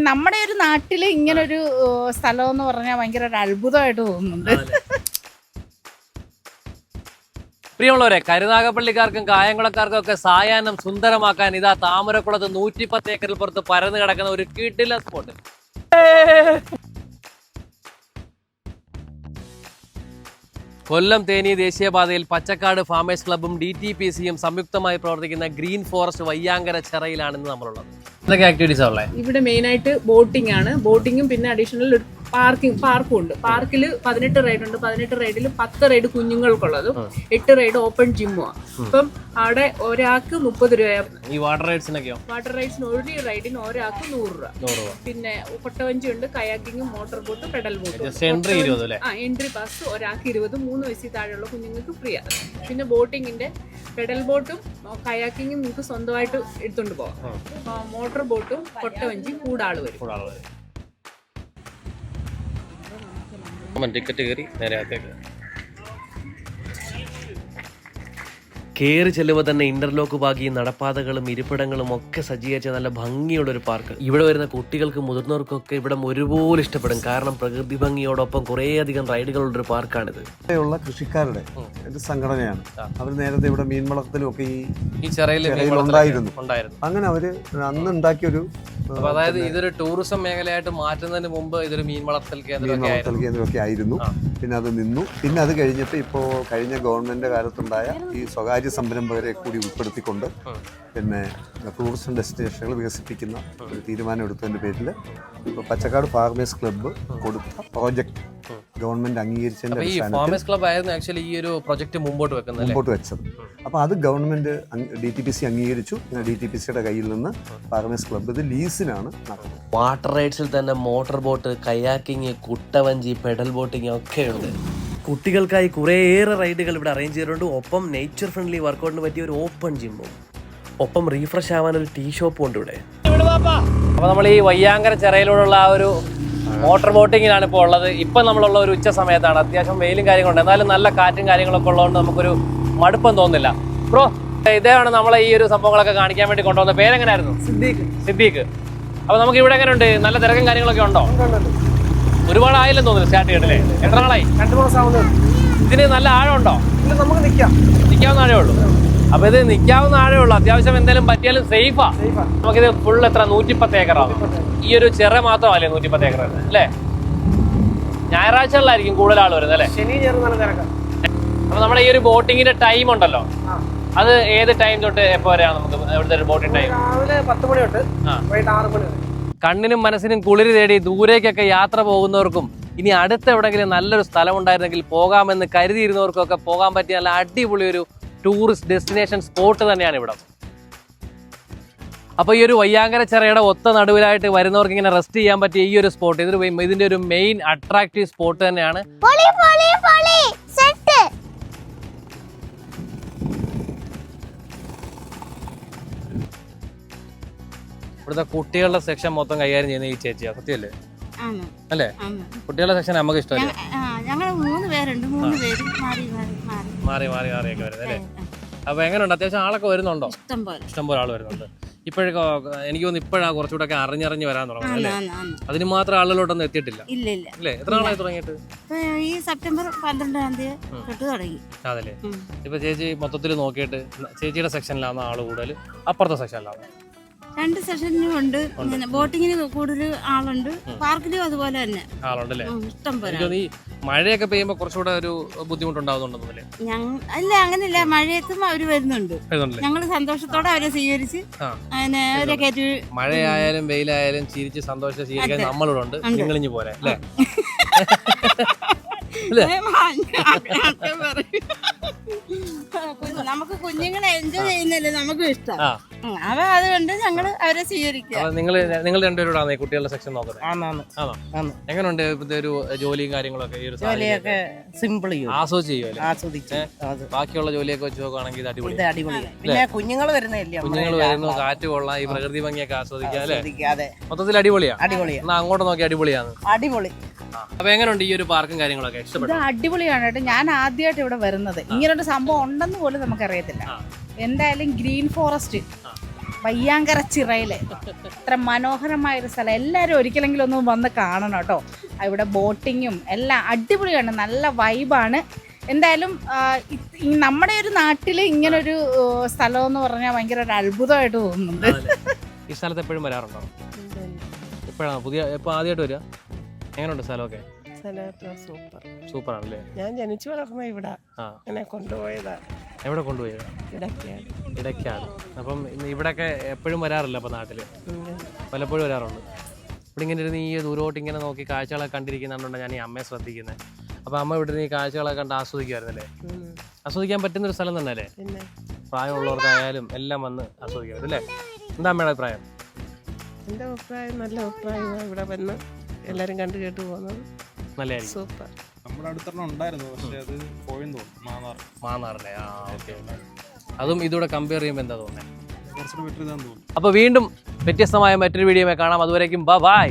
നമ്മുടെ ഒരു നാട്ടിൽ ഇങ്ങനൊരു സ്ഥലം എന്ന് പറഞ്ഞാൽ ഭയങ്കര ഒരു അത്ഭുതമായിട്ട് തോന്നുന്നുണ്ട്. പ്രിയമുള്ളവരെ, കരുനാഗപ്പള്ളിക്കാർക്കും കായംകുളക്കാർക്കും ഒക്കെ സായാഹ്നം സുന്ദരമാക്കാൻ ഇതാ താമരക്കുളത്ത് 110 ഏക്കറിൽ പുറത്ത് പരന്നു കിടക്കുന്ന ഒരു കിടിലൻ സ്പോട്ട്. കൊല്ലം തേനി ദേശീയപാതയിൽ പച്ചക്കാട് ഫാമേഴ്സ് ക്ലബ്ബും DTPCയും സംയുക്തമായി പ്രവർത്തിക്കുന്ന ഗ്രീൻ ഫോറസ്റ്റ് വയ്യാങ്കര ചിറയിലാണ് ഇന്ന് നമ്മളുള്ളത്. എന്തൊക്കെ ആക്ടിവിറ്റീസ് ഉള്ളത്? ഇവിടെ മെയിൻ ആയിട്ട് ബോട്ടിംഗ് ആണ്. ബോട്ടിങ്ങും പിന്നെ അഡീഷണൽ പാർക്കും ഉണ്ട്. പാർക്കിൽ 18 റൈഡ് ഉണ്ട്. 18 റൈഡിൽ 10 റൈഡ് കുഞ്ഞുങ്ങൾക്കുള്ളതും 8 റൈഡ് ഓപ്പൺ ജിമ്മുമാണ്. അപ്പം അവിടെ ഒരാൾക്ക് 30 രൂപയാണ്. ഈ വാട്ടർ റൈഡ്സിനൊക്കെയോ? വാട്ടർ റൈഡ്സിന് ഒരു റൈഡിന് ഒരാൾക്ക് 100 രൂപ. പിന്നെ കൊട്ടവഞ്ചി ഉണ്ട്, കയാക്കിങ്ങും, motor boat, pedal boat. Entry pass ഒരാൾക്ക് 20, 3 വയസ്സിൽ താഴെയുള്ള കുഞ്ഞുങ്ങൾക്ക് ഫ്രീ ആണ്. പിന്നെ ബോട്ടിങ്ങിന്റെ പെഡൽ ബോട്ടും കയാക്കിങ്ങും നിങ്ങൾക്ക് സ്വന്തമായിട്ട് എടുത്തുകൊണ്ട് പോകാം. മോട്ടോർ ബോട്ടും കൊട്ടവഞ്ചി കൂടാള് വരും. ടിക്കറ്റ് കയറി നേരെ അകത്തേക്ക് കയറി ചെല്ലുമ്പോൾ തന്നെ ഇന്റർലോക്ക് ഭാഗിയും നടപ്പാതകളും ഇരിപ്പിടങ്ങളും ഒക്കെ സജ്ജീകരിച്ച നല്ല ഭംഗിയുള്ള ഒരു പാർക്ക്. ഇവിടെ വരുന്ന കുട്ടികൾക്കും മുതിർന്നവർക്കൊക്കെ ഇവിടെ ഒരുപോലെ ഇഷ്ടപ്പെടും. കാരണം പ്രകൃതി ഭംഗിയോടൊപ്പം കുറേയധികം റൈഡുകളുള്ള ഒരു പാർക്കാണിത്. ഇവിടെയുള്ള കൃഷിക്കാരുടെ ഒരു സംഘടനയാണ്. അവർ നേരത്തെ ഇവിടെ മീൻ വളർത്തലും ഒക്കെ ഈ ചിറയിൽ ഉണ്ടായിരുന്നു. അങ്ങനെ അവര് അന്ന് ഉണ്ടാക്കിയൊരു, അതായത് ഇതൊരു ടൂറിസം മേഖലയായിട്ട് മാറ്റുന്നതിന് മുമ്പ് ഇതൊരു മീൻ വളർത്തൽ കേന്ദ്രമൊക്കെ ആയിരുന്നു. പിന്നെ അത് നിന്നു. പിന്നെ അത് കഴിഞ്ഞപ്പോൾ ഇപ്പോൾ കഴിഞ്ഞ ഗവൺമെന്റ് കാലത്തുണ്ടായ ഈ സ്വകാര്യ സംരംഭകരെ കൂടി ഉൾപ്പെടുത്തിക്കൊണ്ട് പിന്നെ ടൂറിസം ഡെസ്റ്റിനേഷനുകൾ വികസിപ്പിക്കുന്ന ഒരു തീരുമാനം എടുത്തതിന്റെ പേരിൽ ഇപ്പോൾ പച്ചക്കാട് ഫാർമേഴ്സ് ക്ലബ്ബ് കൊടുത്ത പ്രോജക്റ്റ് ഗവൺമെന്റ് അംഗീകരിച്ചതിന്റെ അടിസ്ഥാനത്തിൽ ഈ ഒരു പ്രോജക്റ്റ് മുമ്പോട്ട് വെച്ചത്. അപ്പോൾ അത് ഗവൺമെന്റ് DTPC അംഗീകരിച്ചു. DTPCയുടെ കയ്യിൽ നിന്ന് ഫാർമേഴ്സ് ക്ലബ്ബ് ഇത് ലീസിനാണ് നടന്നത്. വാട്ടർ റൈഡ്സിൽ തന്നെ മോട്ടോർ ബോട്ട്, കയാക്കിങ്, കുട്ടവഞ്ചി, പെഡൽ ബോട്ടിങ് ഒക്കെ ഉണ്ട്. കുട്ടികൾക്കായി കുറേയേറെ റൈഡുകൾ ഇവിടെ അറേഞ്ച് ചെയ്തിട്ടുണ്ട്. ഒപ്പം നേച്ചർ ഫ്രണ്ട്ലി വർക്കൗട്ടിന് പറ്റിയ ഒരു ഓപ്പൺ ജിമ്മും, ഒപ്പം റീഫ്രഷ് ആവാൻ ഒരു ടീ ഷോപ്പും ഉണ്ട് ഇവിടെ. അപ്പോൾ നമ്മൾ ഈ വയ്യാങ്കര ചിറയിലൂടെയുള്ള ആ ഒരു മോട്ടോർ ബോട്ടിങ്ങിനാണ് ഇപ്പോൾ ഉള്ളത്. ഇപ്പം നമ്മളുള്ള ഒരു ഉച്ച സമയത്താണ്. അത്യാവശ്യം വെയിലും കാര്യങ്ങളുണ്ട്, എന്നാലും നല്ല കാറ്റും കാര്യങ്ങളൊക്കെ ഉള്ളതുകൊണ്ട് നമുക്കൊരു മടുപ്പം തോന്നുന്നില്ല. ബ്രോ, ഇതാണ് നമ്മളെ ഈ ഒരു സംഭവങ്ങളൊക്കെ കാണിക്കാൻ വേണ്ടി കൊണ്ടുവന്ന. പേരെങ്ങനെയായിരുന്നു? സിദ്ദീഖ്. അപ്പോൾ നമുക്ക് ഇവിടെ എങ്ങനെയുണ്ട്? നല്ല തിരക്കും കാര്യങ്ങളൊക്കെ ഉണ്ടോ? ഒരുപാട് ആയില്ലെന്ന് തോന്നുന്നു സ്റ്റാർട്ട് ചെയ്തിട്ടല്ലേ? എത്ര നാളായി? 2 മാസം. ഇതിന് നല്ല ആഴമുണ്ടോ? നമുക്ക് നിൽക്കാവുന്ന ആഴേ ഉള്ളൂ. അപ്പൊ ഇത് നിൽക്കാവുന്ന ആഴേ ഉള്ളൂ. അത്യാവശ്യം എന്തെങ്കിലും പറ്റിയാലും സേഫാ. നമുക്കിത് ഫുൾ എത്ര 110 ഏക്കറാണ്. ഈ ഒരു ചിറ മാത്രമല്ലേ 110 ഏക്കർ അല്ലേ? ഞായറാഴ്ചകളിലായിരിക്കും കൂടുതൽ ആൾ വരുന്നത് അല്ലേ? ശനി തിരക്കാം. അപ്പൊ നമ്മുടെ ഈ ഒരു ബോട്ടിങ്ങിന്റെ ടൈം ഉണ്ടല്ലോ, അത് ഏത് ടൈം തൊട്ട് എപ്പോ വരെയാണ് നമുക്ക് ഇവിടുത്തെ ഒരു ബോട്ടിംഗ് ടൈം? രാവിലെ 10 മണി തൊട്ട് വൈകിട്ട് 6 മണി വരെ. കണ്ണിനും മനസ്സിനും കുളിര് തേടി ദൂരേക്കൊക്കെ യാത്ര പോകുന്നവർക്കും ഇനി അടുത്ത് എവിടെയെങ്കിലും നല്ലൊരു സ്ഥലം ഉണ്ടായിരുന്നെങ്കിൽ പോകാമെന്ന് കരുതിയിരുന്നവർക്കൊക്കെ പോകാൻ പറ്റിയ നല്ല അടിപൊളി ഒരു ടൂറിസ്റ്റ് ഡെസ്റ്റിനേഷൻ സ്പോട്ട് തന്നെയാണ് ഇവിടെ. അപ്പോൾ ഈ ഒരു വയ്യാങ്കര ചിറയുടെ ഒത്ത നടുവിലായിട്ട് വരുന്നവർക്ക് ഇങ്ങനെ റെസ്റ്റ് ചെയ്യാൻ പറ്റിയ ഈ ഒരു സ്പോട്ട് ഇതിന്റെ ഒരു മെയിൻ അട്രാക്റ്റീവ് സ്പോട്ട് തന്നെയാണ്. ഇവിടുത്തെ കുട്ടികളുടെ സെക്ഷൻ മൊത്തം കൈകാര്യം ചെയ്യുന്ന ഈ ചേച്ചിയാ, സത്യമല്ലേ? അല്ലേ? കുട്ടികളുടെ സെക്ഷൻ നമുക്ക് ഇഷ്ടമല്ലേ? ഞങ്ങൾ 3 പേരുണ്ട്. 3 പേരും മാറി ഒക്കെ വരുന്നത് അല്ലേ? അപ്പൊ എങ്ങനെയുണ്ട്? അത്യാവശ്യം ആളൊക്കെ വരുന്നുണ്ടോ? ഇഷ്ടംപോലെ ആള് വരുന്നുണ്ട്. ഇപ്പോഴൊക്കെ എനിക്ക് തോന്നുന്നു ഇപ്പോഴാണ് കുറച്ചുകൂടെ ഒക്കെ അറിഞ്ഞറിഞ്ഞ് വരാൻ തുടങ്ങുന്നത് അല്ലേ? അതിന് മാത്രം ആളുകളോട്ടൊന്നും എത്തിയിട്ടില്ല അല്ലേ? എത്ര നാളായി തുടങ്ങിയിട്ട്? ഈ സെപ്റ്റംബർ 12-ാം തീയതി തൊട്ട് തുടങ്ങി. അതല്ലേ? ഇപ്പൊ ചേച്ചി മൊത്തത്തിൽ നോക്കിയിട്ട് ചേച്ചിയുടെ സെക്ഷനിലാണ് ആള് കൂടുതൽ, അപ്പുറത്തെ സെക്ഷനിലാണ്? 2 സെഷനിലും ഉണ്ട്. ബോട്ടിങ്ങിന് കൂടുതൽ ആളുണ്ട്, പാർക്കിലും അതുപോലെ തന്നെ ആളുണ്ടല്ലേ? ഇഷ്ടം പോലെ. ഈ മഴയൊക്കെ പെയ്യുമ്പോ കുറച്ചുകൂടെ ഒരു ബുദ്ധിമുട്ടുണ്ടാവുന്നുണ്ടെന്നല്ലേ? അല്ല, അങ്ങനെയല്ല. മഴയത്തും അവര് വരുന്നുണ്ട്. ഞങ്ങള് സന്തോഷത്തോടെ അവരെ സ്വീകരിച്ച് അവരെ കയറ്റി. മഴയായാലും വെയിലായാലും ചിരിച്ച് സന്തോഷം സ്വീകരിക്കാൻ നമ്മളിവിടെ ഉണ്ട്. നിങ്ങളിഞ്ഞു പോരെ അല്ലേ? നമുക്ക് കുഞ്ഞുങ്ങളെ എൻജോയ് ചെയ്യുന്നല്ലേ നമുക്ക് ഇഷ്ടം. അപ്പൊ അതുകൊണ്ട് ഞങ്ങള് അവരെ സ്വീകരിക്കുക. നിങ്ങൾ രണ്ടുപേരോടാണ് ഈ കുട്ടികളുടെ സെക്ഷൻ നോക്കുന്നത്? എങ്ങനെയുണ്ട് ഒരു ജോലിയും കാര്യങ്ങളൊക്കെ? ഈ ഒരു ജോലിയൊക്കെ സിമ്പിൾ ആസ്വദിച്ച് ബാക്കിയുള്ള ജോലിയൊക്കെ വെച്ച് നോക്കുകയാണെങ്കിൽ ഇത് അടിപൊളിയാണ്. പിന്നെ കുഞ്ഞുങ്ങൾ വരുന്നു, കാറ്റ് കൊള്ളാം, ഈ പ്രകൃതി ഭംഗിയൊക്കെ ആസ്വദിക്കാം അല്ലേ? മൊത്തത്തിൽ അടിപൊളിയാണ്. എന്നാ അങ്ങോട്ട് നോക്കി അടിപൊളിയാണ്. അപ്പൊ എങ്ങനെയുണ്ട് ഈ ഒരു പാർക്കും കാര്യങ്ങളൊക്കെ? ഇഷ്ടപ്പെട്ടു? അടിപൊളിയാണ് കേട്ടോ. ഞാൻ ആദ്യമായിട്ട് ഇവിടെ വരുന്നത്. ഇങ്ങനൊരു സംഭവം ഉണ്ടെന്ന് പോലും നമുക്കറിയത്തില്ല. എന്തായാലും ഗ്രീൻ ഫോറസ്റ്റ് വയ്യാങ്കര ചിറയില് ഇത്ര മനോഹരമായൊരു സ്ഥലം എല്ലാവരും ഒരിക്കലെങ്കിലും ഒന്ന് വന്ന് കാണണം കേട്ടോ. ഇവിടെ ബോട്ടിങ്ങും എല്ലാം അടിപൊളിയാണ്, നല്ല വൈബാണ്. എന്തായാലും നമ്മുടെ ഒരു നാട്ടിൽ ഇങ്ങനൊരു സ്ഥലം എന്ന് പറഞ്ഞാൽ ഭയങ്കര ഒരു അത്ഭുതമായിട്ട് തോന്നുന്നുണ്ട്. ഈ സ്ഥലത്ത് എപ്പോഴും വരാറുണ്ടോ? എപ്പോഴാണ് എപ്പോൾ ആദ്യമായിട്ട് വരിക? എങ്ങനെയുണ്ട് സ്ഥലമൊക്കെ? സൂപ്പർ സൂപ്പർ ആണല്ലേ. ഞാൻ ജനിച്ചു വളർന്ന ഇവിടെ, എന്നെ കൊണ്ടുപോയതാ. എവിടെ കൊണ്ടുപോയത്? ഇടയ്ക്കാട്. അപ്പം ഇവിടെയൊക്കെ എപ്പോഴും വരാറില്ല അപ്പം നാട്ടിൽ? പലപ്പോഴും വരാറുണ്ട്. ഇവിടെ ഇങ്ങനെ ഇരുന്ന് ഈ ദൂരോട്ട് ഇങ്ങനെ നോക്കി കാഴ്ചകളൊക്കെ കണ്ടിരിക്കുന്നുണ്ടോ ഞാൻ ഈ അമ്മയെ ശ്രദ്ധിക്കുന്നത്. അപ്പം അമ്മ ഇവിടെ ഈ കാഴ്ചകളൊക്കെ കണ്ട് ആസ്വദിക്കുമായിരുന്നല്ലേ? ആസ്വദിക്കാൻ പറ്റുന്നൊരു സ്ഥലം തന്നെ അല്ലേ? പ്രായമുള്ളവർക്കായാലും എല്ലാം വന്ന് ആസ്വദിക്കാം അല്ലേ? എന്താ അമ്മയുടെ അഭിപ്രായം? എൻ്റെ അഭിപ്രായം നല്ല അഭിപ്രായമാണ്. ഇവിടെ വന്ന് എല്ലാവരും കണ്ടു കേട്ട് പോകുന്നത് നല്ലതായിരിക്കും. സൂപ്പർ. നമ്മുടെ അടുത്തൊരെണ്ണം ഉണ്ടായിരുന്നു, പക്ഷെ അത് പോയെന്ന് തോന്നുന്നു. മാന്നാറല്ലേ? ആ ഓക്കെ. അതും ഇതൂടെ കമ്പയർ ചെയ്യുമ്പോൾ എന്താ തോന്നുന്നത്? കുറച്ചുകൂടി ബെറ്റർ ഇതാന്ന് തോന്നുന്നു. അപ്പോൾ വീണ്ടും വ്യത്യസ്തമായ മറ്റൊരു വീഡിയോ കാണാം. അതുവരേക്കും ബൈ.